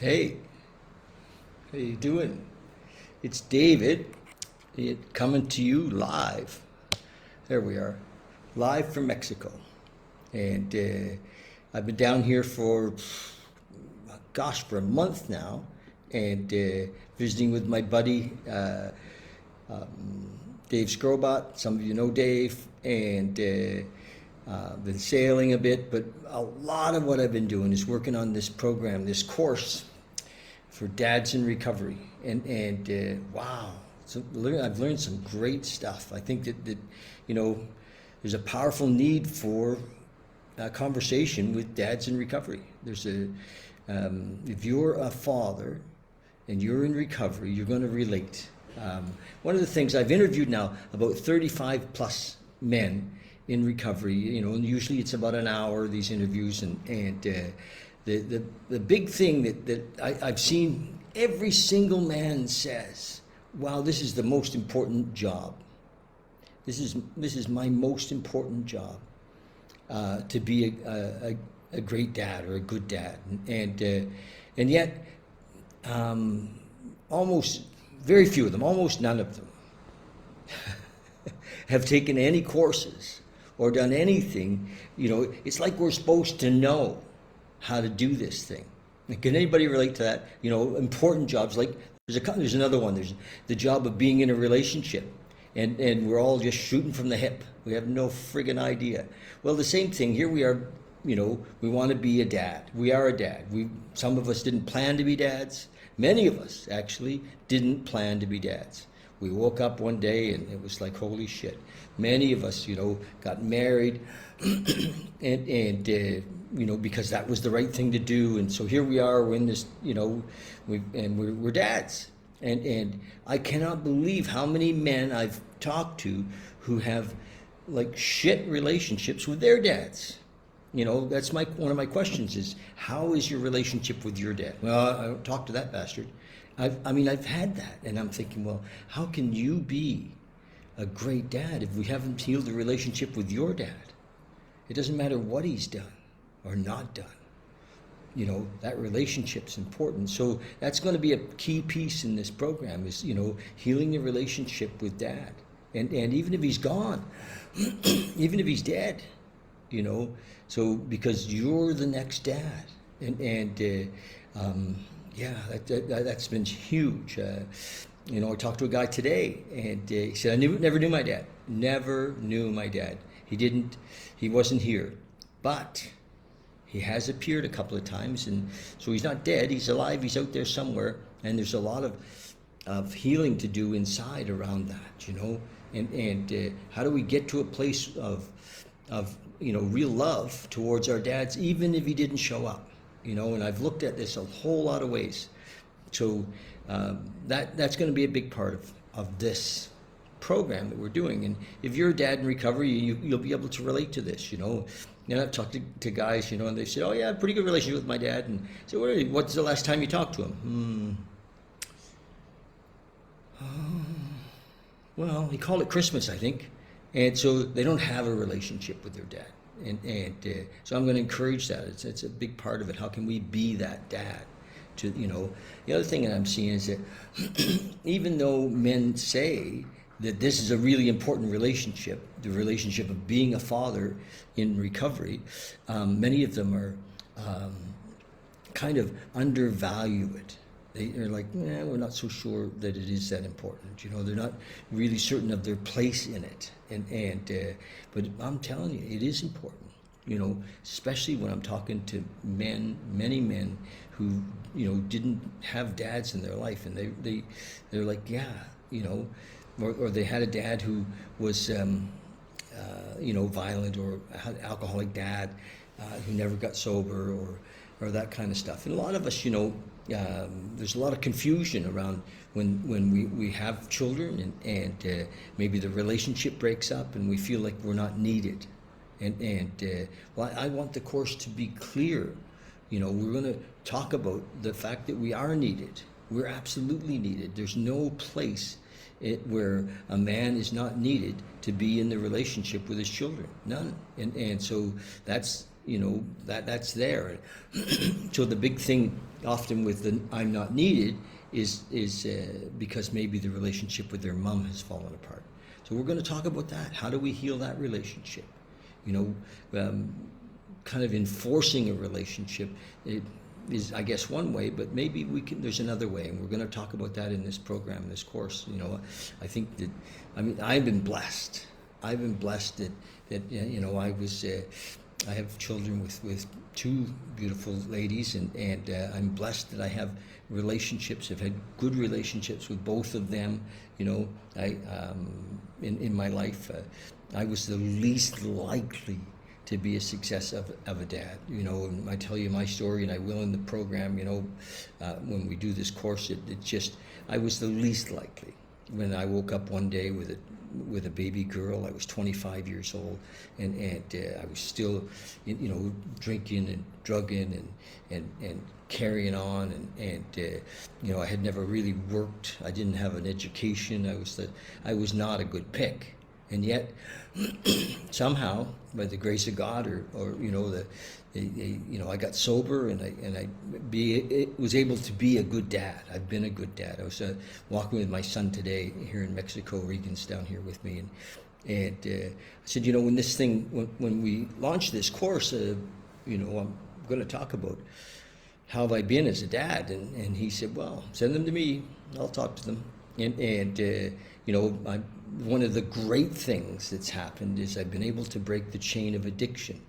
Hey, how you doing? It's David, coming to you live. There we are, live from Mexico. And I've been down here for, gosh, for a month now, and visiting with my buddy Dave Scrobot. Some of you know Dave, and been sailing a bit, but a lot of what I've been doing is working on this program, this course for dads in recovery, and wow, I've learned some great stuff. I think that there's a powerful need for a conversation with dads in recovery. If you're a father and you're in recovery, you're going to relate. One of the things I've interviewed now about 35 plus men in recovery, and usually it's about an hour, these interviews, and the big thing that I've seen, every single man says, wow, this is the most important job. This is my most important job, to be a great dad or a good dad. And yet, almost, very few of them, almost none of them, have taken any courses or done anything. It's like we're supposed to know how to do this thing. Can anybody relate to that? Important jobs, like there's another one. There's the job of being in a relationship, and we're all just shooting from the hip. We have no friggin' idea. Well, the same thing here. We are, we want to be a dad. We are a dad. Some of us didn't plan to be dads. Many of us actually didn't plan to be dads. We woke up one day and it was like, holy shit. Many of us, got married and because that was the right thing to do. And so here we are, we're in this, we're dads. And I cannot believe how many men I've talked to who have like shit relationships with their dads. That's one of my questions is, how is your relationship with your dad? Well, I don't talk to that bastard. I've had that, and I'm thinking, well, how can you be a great dad if we haven't healed the relationship with your dad? It doesn't matter what he's done or not done. That relationship's important. So that's going to be a key piece in this program is, healing the relationship with dad. And even if he's gone, even if he's dead, so because you're the next dad. Yeah, that's been huge. I talked to a guy today, and he said, never knew my dad. Never knew my dad. He wasn't here. But he has appeared a couple of times, and so he's not dead. He's alive. He's out there somewhere, and there's a lot of healing to do inside around that, And how do we get to a place of real love towards our dads, even if he didn't show up? And I've looked at this a whole lot of ways. So that's going to be a big part of this program that we're doing. And if you're a dad in recovery, you'll be able to relate to this, And I've talked to guys, and they said, oh yeah, pretty good relationship with my dad. And I said, what's the last time you talked to him? Well, he called it Christmas, I think. And so they don't have a relationship with their dad. And so I'm going to encourage that. It's a big part of it. How can we be that dad? The other thing that I'm seeing is that even though men say that this is a really important relationship, the relationship of being a father in recovery, many of them are kind of undervalue it. They're like, we're not so sure that it is that important. They're not really certain of their place in it. But I'm telling you, it is important. Especially when I'm talking to men, many men who didn't have dads in their life, and they're like, yeah, or they had a dad who was violent, or had an alcoholic dad who never got sober, or that kind of stuff. And a lot of us, there's a lot of confusion around when we have children, and maybe the relationship breaks up and we feel like we're not needed. Well, I want the course to be clear. We're going to talk about the fact that we are needed. We're absolutely needed. There's no place where a man is not needed to be in the relationship with his children. None. And so that's that's there. So the big thing often with the I'm not needed is because maybe the relationship with their mom has fallen apart. So we're going to talk about that. How do we heal that relationship? Kind of enforcing a relationship is, I guess, one way, but maybe there's another way, and we're going to talk about that in this program, this course. I think that, I've been blessed. I've been blessed that I have children with two beautiful ladies, and I'm blessed that I have relationships. I've had good relationships with both of them. In my life, I was the least likely to be a success of a dad. And I tell you my story, and I will in the program. When we do this course, I was the least likely. When I woke up one day with a baby girl, I was 25 years old, and I was still, drinking and drugging and carrying on, and I had never really worked. I didn't have an education. I was not a good pick, and yet somehow, by the grace of God, or I got sober, and I was able to be a good dad. I've been a good dad. I was walking with my son today here in Mexico. Regan's down here with me, and I said, when we launch this course, I'm going to talk about how have I been as a dad, and he said, well, send them to me. I'll talk to them, one of the great things that's happened is I've been able to break the chain of addiction.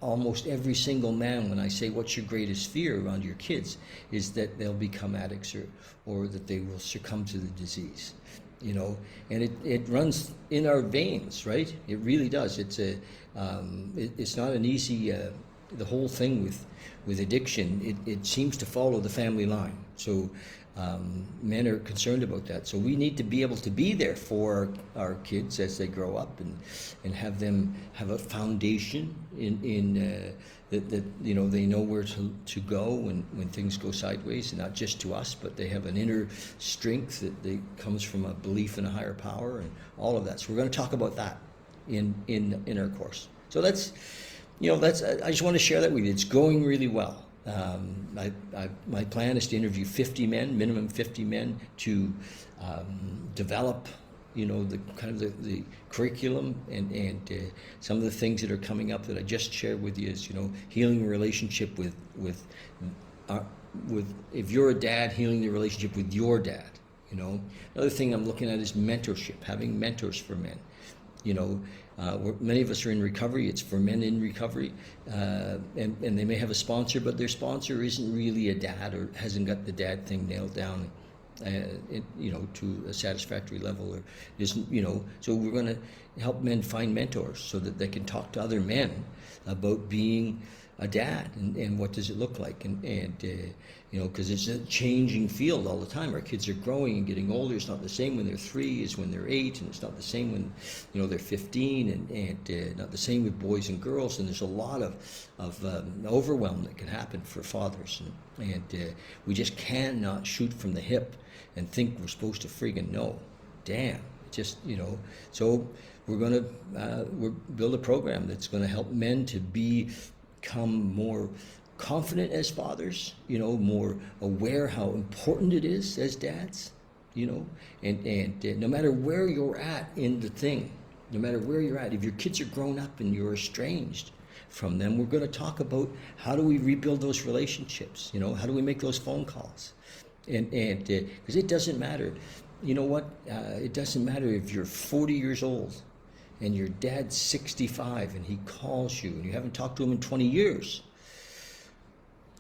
Almost every single man, when I say, what's your greatest fear around your kids, is that they'll become addicts or that they will succumb to the disease. And it runs in our veins, right? It really does. It's not an easy, the whole thing with addiction, it seems to follow the family line. So men are concerned about that. So we need to be able to be there for our kids as they grow up, and have them have a foundation in that they know where to go when things go sideways, and not just to us, but they have an inner strength that comes from a belief in a higher power and all of that. So we're going to talk about that in our course. So I just want to share that with you. It's going really well. My plan is to interview 50 men, minimum 50 men, to develop, the curriculum and some of the things that are coming up that I just shared with you is, healing a relationship with if you're a dad, healing the relationship with your dad. Another thing I'm looking at is mentorship, having mentors for men. Many of us are in recovery. It's for men in recovery, and they may have a sponsor, but their sponsor isn't really a dad, or hasn't got the dad thing nailed down, to a satisfactory level, or isn't, So we're going to help men find mentors so that they can talk to other men about being a dad and what does it look like, and because it's a changing field all the time. Our kids are growing and getting older. It's not the same when they're 3 as when they're 8, and it's not the same when they're 15, and not the same with boys and girls. And there's a lot of overwhelm that can happen for fathers, and we just cannot shoot from the hip and think we're supposed to friggin' know. Damn, So we're going to build a program that's going to help men to become more confident as fathers, more aware how important it is as dads, and no matter where you're at in the thing, no matter where you're at, if your kids are grown up and you're estranged from them, we're going to talk about how do we rebuild those relationships, how do we make those phone calls, and because it doesn't matter, it doesn't matter if you're 40 years old and your dad's 65 and he calls you and you haven't talked to him in 20 years.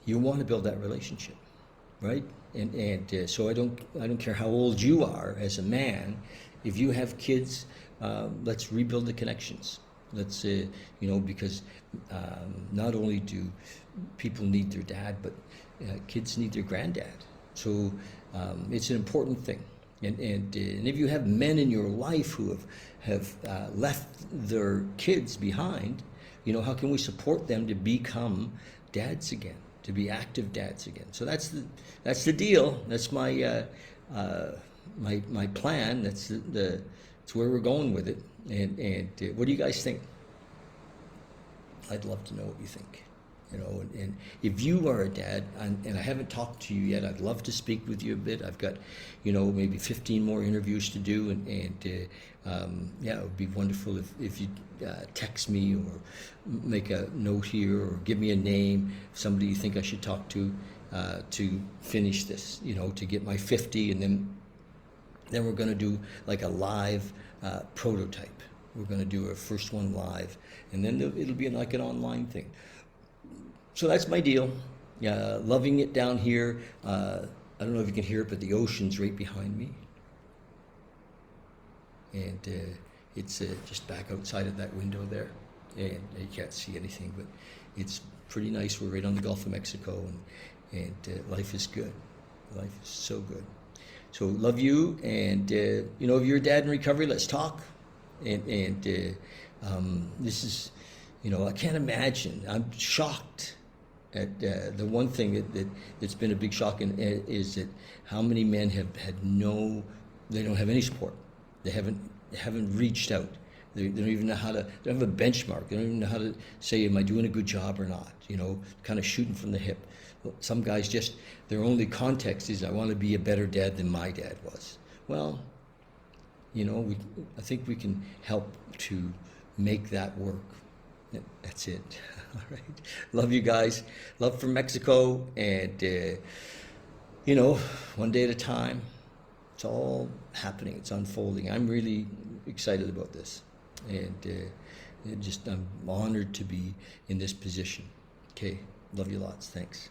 You want to build that relationship, right? And so I don't care how old you are as a man. If you have kids, let's rebuild the connections. Let's because not only do people need their dad, but kids need their granddad. So it's an important thing. And if you have men in your life who have left their kids behind, how can we support them to become dads again? To be active dads again. So that's the deal. That's my my plan. That's where we're going with it. And what do you guys think? I'd love to know what you think. And if you are a dad, and I haven't talked to you yet, I'd love to speak with you a bit. I've got, maybe 15 more interviews to do, yeah, it would be wonderful if you text me or make a note here or give me a name, somebody you think I should talk to finish this, to get my 50, and then we're going to do like a live prototype. We're going to do our first one live, and then it'll be like an online thing. So that's my deal. Loving it down here. I don't know if you can hear it, but the ocean's right behind me. And it's just back outside of that window there. And you can't see anything, but it's pretty nice. We're right on the Gulf of Mexico, and life is good. Life is so good. So love you, and if you're a dad in recovery, let's talk. And this is, I can't imagine. I'm shocked at the one thing that's been a big shock is that how many men have had they don't have any support. They haven't reached out. They don't even know how to. They don't have a benchmark. They don't even know how to say, "Am I doing a good job or not?" Kind of shooting from the hip. Some guys their only context is, "I want to be a better dad than my dad was." Well, I think we can help to make that work. That's it. All right. Love you guys. Love from Mexico. And, one day at a time. It's all happening. It's unfolding. I'm really excited about this. And I'm honored to be in this position. Okay. Love you lots. Thanks.